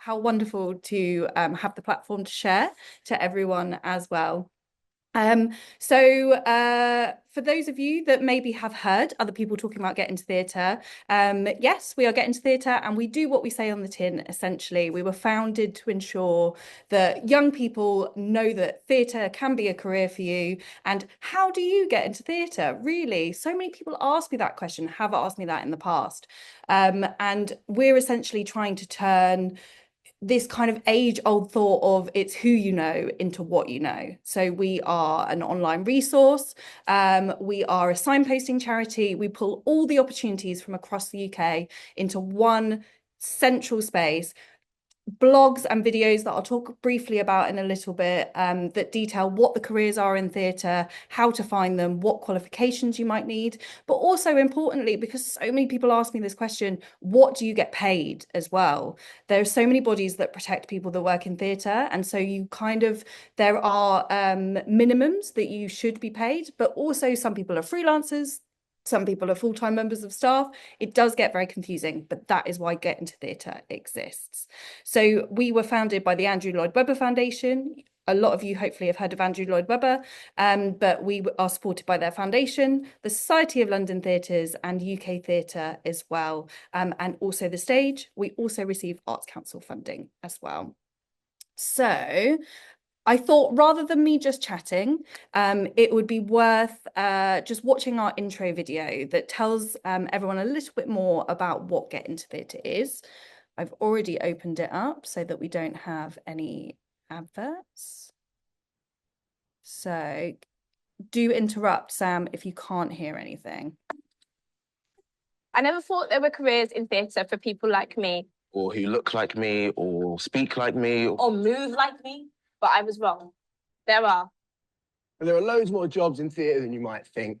how wonderful to have the platform to share to everyone as well. For those of you that maybe have heard other people talking about getting to theatre, yes, we are getting to theatre and we do what we say on the tin, essentially. We were founded to ensure that young people know that theatre can be a career for you. And how do you get into theatre? Really, so many people ask me that question, have asked me that in the past. And we're essentially trying to turn this kind of age-old thought of it's who you know into what you know. So we are an online resource. We are a signposting charity. We pull all the opportunities from across the UK into one central space. Blogs and videos that I'll talk briefly about in a little bit that detail what the careers are in theatre, how to find them, what qualifications you might need, but also importantly, because so many people ask me this question, what do you get paid as well? There are so many bodies that protect people that work in theatre, and so there are minimums that you should be paid, but also some people are freelancers, some people are full-time members of staff. It does get very confusing, but that is why Get Into Theatre exists. So we were founded by the Andrew Lloyd Webber Foundation. A lot of you hopefully have heard of Andrew Lloyd Webber, but we are supported by their foundation, the Society of London Theatres and UK Theatre as well, and also the Stage. We also receive Arts Council funding as well. So I thought rather than me just chatting, it would be worth just watching our intro video that tells everyone a little bit more about what Get Into Theatre is. I've already opened it up so that we don't have any adverts. So do interrupt, Sam, if you can't hear anything. I never thought there were careers in theatre for people like me. Or who look like me, or speak like me. Or move like me. But I was wrong. There are. And there are loads more jobs in theatre than you might think.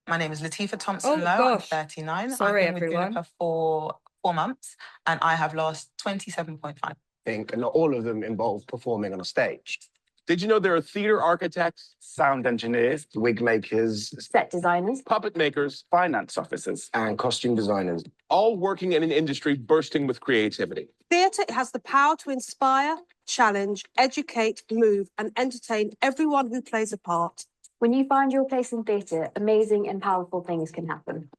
My name is Latifa Thompson-Lowe. I'm 39. Sorry, I've been everyone. with Juniper for 4 months, and I have lost 27.5. And not all of them involve performing on a stage. Did you know there are theater architects, sound engineers, Wig makers, set designers, puppet makers, finance officers, and costume designers, all working in an industry bursting with creativity? Theatre has the power to inspire, challenge, educate, move, and entertain everyone who plays a part. When you find your place in theatre, amazing and powerful things can happen.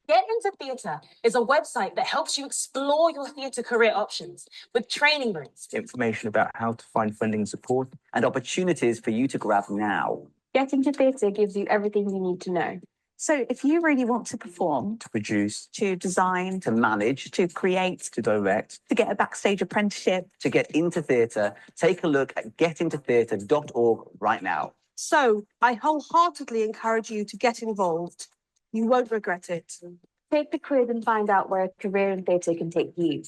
Get Into Theatre is a website that helps you explore your theatre career options with training rooms, information about how to find funding support, and opportunities for you to grab now. Get Into Theatre gives you everything you need to know. So if you really want to perform, to produce, to design, to manage, to create, to direct, to get a backstage apprenticeship, to get into theatre, take a look at getintotheatre.org right now. So I wholeheartedly encourage you to get involved. You won't regret it. Take the quiz and find out where a career in theatre can take you.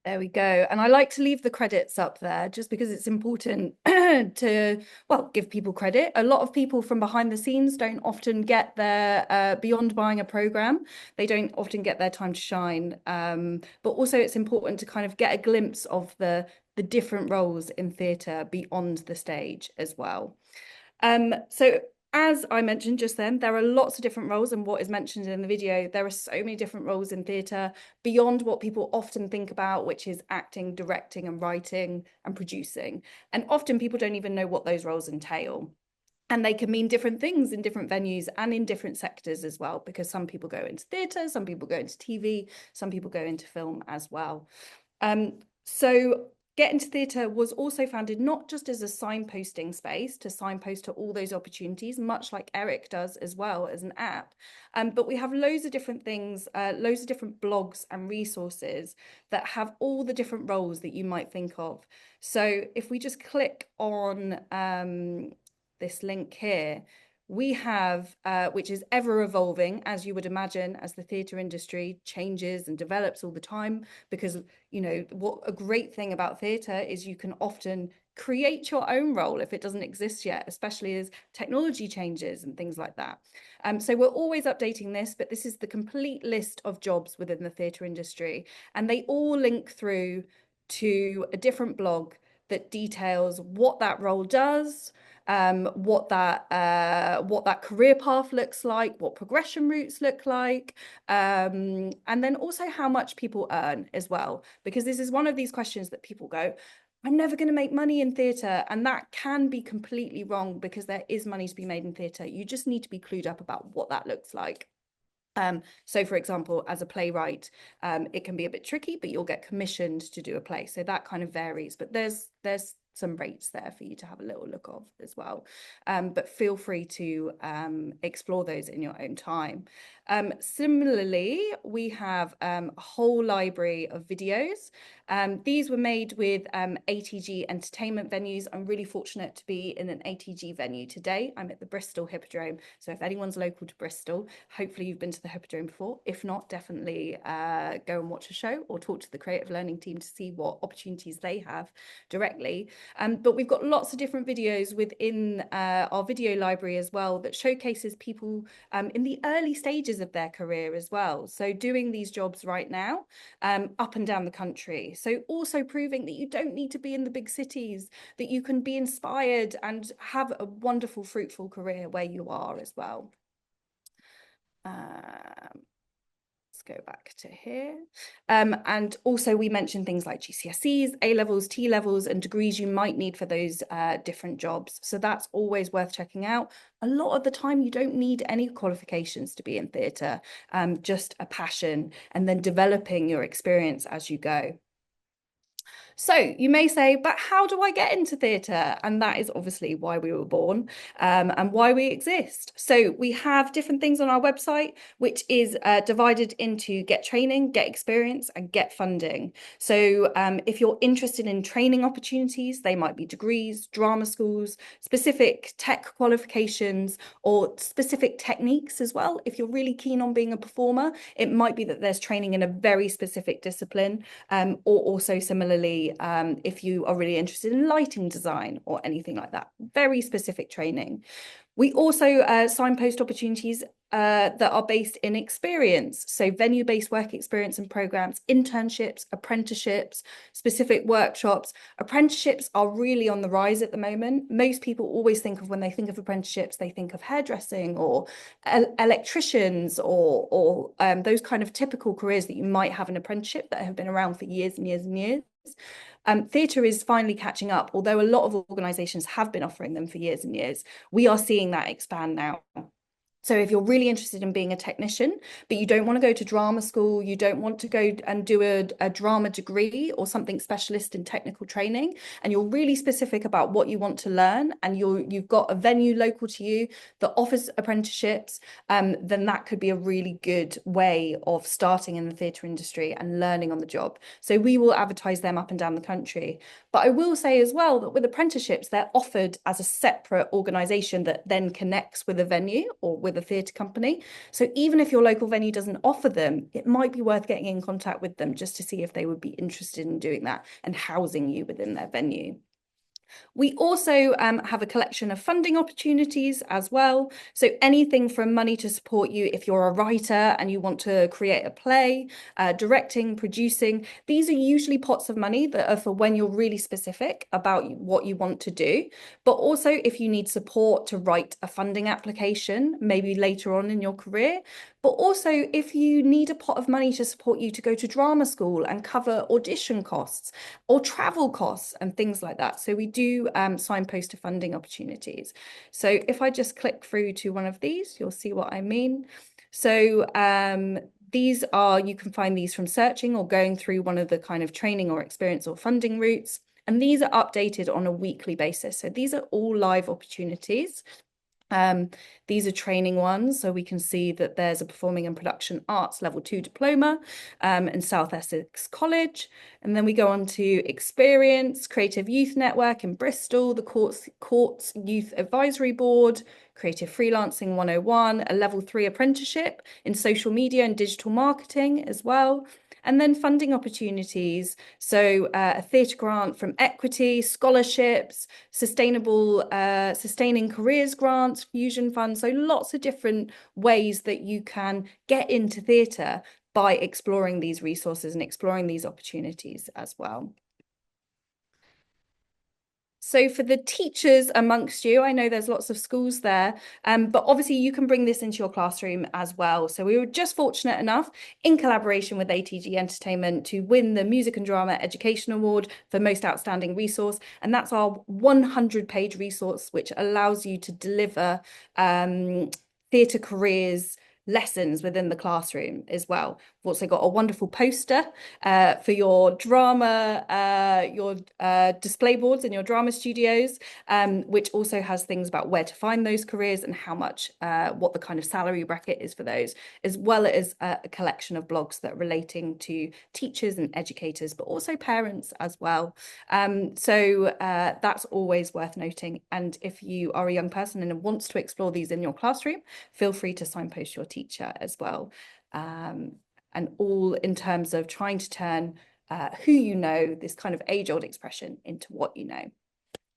There we go. And I like to leave the credits up there just because it's important to, well, give people credit. A lot of people from behind the scenes don't often get their, beyond buying a program, they don't often get their time to shine. But also it's important to kind of get a glimpse of the different roles in theatre beyond the stage as well. So as I mentioned just then, there are lots of different roles, and what is mentioned in the video, there are so many different roles in theatre beyond what people often think about, which is acting, directing and writing and producing. And often people don't even know what those roles entail. And they can mean different things in different venues and in different sectors as well, because some people go into theatre, some people go into TV, some people go into film as well. So Get Into Theatre was also founded not just as a signposting space to signpost to all those opportunities, much like Eric does as well as an app, but we have loads of different things, loads of different blogs and resources that have all the different roles that you might think of. So if we just click on this link here, we have, which is ever evolving, as you would imagine, as the theatre industry changes and develops all the time, because, you know, what a great thing about theatre is you can often create your own role if it doesn't exist yet, especially as technology changes and things like that. So we're always updating this, but this is the complete list of jobs within the theatre industry, and they all link through to a different blog that details what that role does, what that career path looks like, what progression routes look like, and then also how much people earn as well, because this is one of these questions that people go, I'm never going to make money in theatre, and that can be completely wrong, because there is money to be made in theatre. You just need to be clued up about what that looks like. So for example, as a playwright, it can be a bit tricky, but you'll get commissioned to do a play. So that kind of varies, but there's some rates there for you to have a little look of as well. But feel free to explore those in your own time. Similarly, we have a whole library of videos. These were made with ATG entertainment venues. I'm really fortunate to be in an ATG venue today. I'm at the Bristol Hippodrome. So if anyone's local to Bristol, hopefully you've been to the Hippodrome before. If not, definitely go and watch a show or talk to the creative learning team to see what opportunities they have directly. But we've got lots of different videos within our video library as well that showcases people in the early stages of their career as well. So doing these jobs right now, up and down the country. So also proving that you don't need to be in the big cities, that you can be inspired and have a wonderful, fruitful career where you are as well. Let's go back to here. And also we mentioned things like GCSEs, A-levels, T-levels, and degrees you might need for those different jobs. So that's always worth checking out. A lot of the time you don't need any qualifications to be in theatre, just a passion, and then developing your experience as you go. So you may say, but how do I get into theatre? And that is obviously why we were born and why we exist. So we have different things on our website, which is divided into get training, get experience, and get funding. So if you're interested in training opportunities, they might be degrees, drama schools, specific tech qualifications, or specific techniques as well. If you're really keen on being a performer, it might be that there's training in a very specific discipline, or also similarly, if you are really interested in lighting design or anything like that, very specific training. We also signpost opportunities that are based in experience. So venue-based work experience and programs, internships, apprenticeships, specific workshops. Apprenticeships are really on the rise at the moment. Most people always think of, when they think of apprenticeships, they think of hairdressing or electricians or those kind of typical careers that you might have an apprenticeship that have been around for years and years and years. Theatre is finally catching up, although a lot of organisations have been offering them for years and years. We are seeing that expand now. So if you're really interested in being a technician, but you don't want to go to drama school, you don't want to go and do a drama degree or something specialist in technical training, and you're really specific about what you want to learn, and you've got a venue local to you that offers apprenticeships, then that could be a really good way of starting in the theatre industry and learning on the job. So we will advertise them up and down the country. But I will say as well that with apprenticeships, they're offered as a separate organisation that then connects with a venue or with a theatre company. So even if your local venue doesn't offer them, it might be worth getting in contact with them just to see if they would be interested in doing that and housing you within their venue. We also have a collection of funding opportunities as well. So anything from money to support you if you're a writer and you want to create a play, directing, producing. These are usually pots of money that are for when you're really specific about what you want to do. But also if you need support to write a funding application, maybe later on in your career. But also if you need a pot of money to support you to go to drama school and cover audition costs or travel costs and things like that. So we do signpost to funding opportunities. So if I just click through to one of these, you'll see what I mean. So these are, you can find these from searching or going through one of the kind of training or experience or funding routes. and these are updated on a weekly basis. So these are all live opportunities. These are training ones, so we can see that there's a Performing and Production Arts Level 2 diploma in South Essex College, and then we go on to Experience, Creative Youth Network in Bristol, the Courts Youth Advisory Board, Creative Freelancing 101, a Level 3 apprenticeship in social media and digital marketing as well. And then funding opportunities, so a theatre grant from Equity, scholarships, sustaining careers grants, Fusion Fund. So lots of different ways that you can get into theatre by exploring these resources and exploring these opportunities as well. So for the teachers amongst you, I know there's lots of schools there, but obviously you can bring this into your classroom as well. So we were just fortunate enough, in collaboration with ATG Entertainment, to win the Music and Drama Education Award for Most Outstanding Resource. And that's our 100-page resource, which allows you to deliver theatre careers lessons within the classroom as well. We've also got a wonderful poster for your drama, your display boards in your drama studios, which also has things about where to find those careers and how much, what the kind of salary bracket is for those, as well as a collection of blogs that are relating to teachers and educators, but also parents as well. So that's always worth noting. And if you are a young person and wants to explore these in your classroom, feel free to signpost your teacher as well. And all in terms of trying to turn who you know, this kind of age-old expression, into what you know.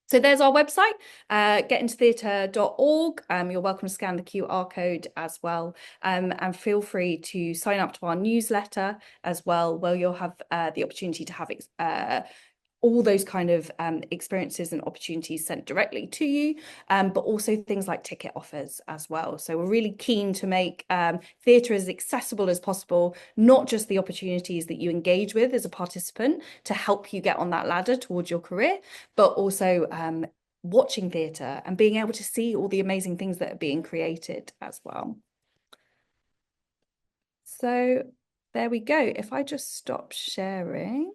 So there's our website, getintotheatre.org. You're welcome to scan the QR code as well. And feel free to sign up to our newsletter as well, where you'll have the opportunity to have all those kind of experiences and opportunities sent directly to you, but also things like ticket offers as well. So we're really keen to make theatre as accessible as possible, not just the opportunities that you engage with as a participant to help you get on that ladder towards your career, but also watching theatre and being able to see all the amazing things that are being created as well. So there we go. If I just stop sharing.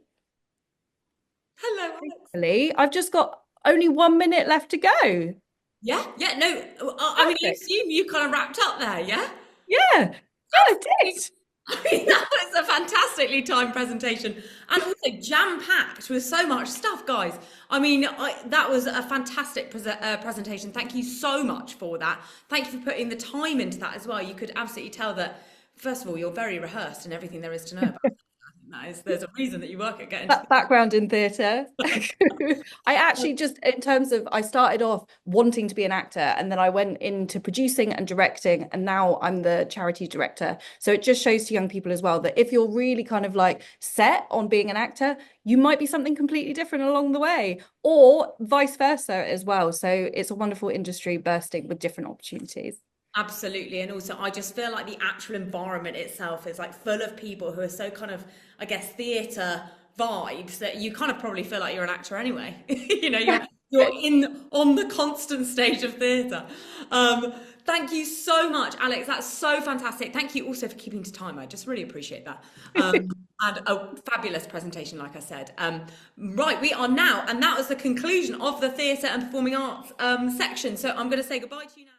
Hello. Hopefully, I've just got only 1 minute left to go. Yeah, no, I mean, I assume you kind of wrapped up there, yeah? Yeah, I did. I mean, that was a fantastically timed presentation and also jam-packed with so much stuff, guys. I mean, that was a fantastic presentation. Thank you so much for that. Thank you for putting the time into that as well. You could absolutely tell that, first of all, you're very rehearsed in everything there is to know about it. There's a reason that you work at Get Into Background in theatre. I actually just, in terms of, I started off wanting to be an actor, and then I went into producing and directing, and now I'm the charity director. So it just shows to young people as well that if you're really kind of like set on being an actor, you might be something completely different along the way, or vice versa as well. So it's a wonderful industry bursting with different opportunities. Absolutely. And also I just feel like the actual environment itself is like full of people who are so kind of, I guess, theatre vibes that you kind of probably feel like you're an actor anyway. You know, you're on the constant stage of theatre. Thank you so much, Alex. That's so fantastic. Thank you also for keeping to time. I just really appreciate that. And a fabulous presentation, like I said. Right, we are now, and that was the conclusion of the Theatre and Performing Arts section. So I'm going to say goodbye to you now.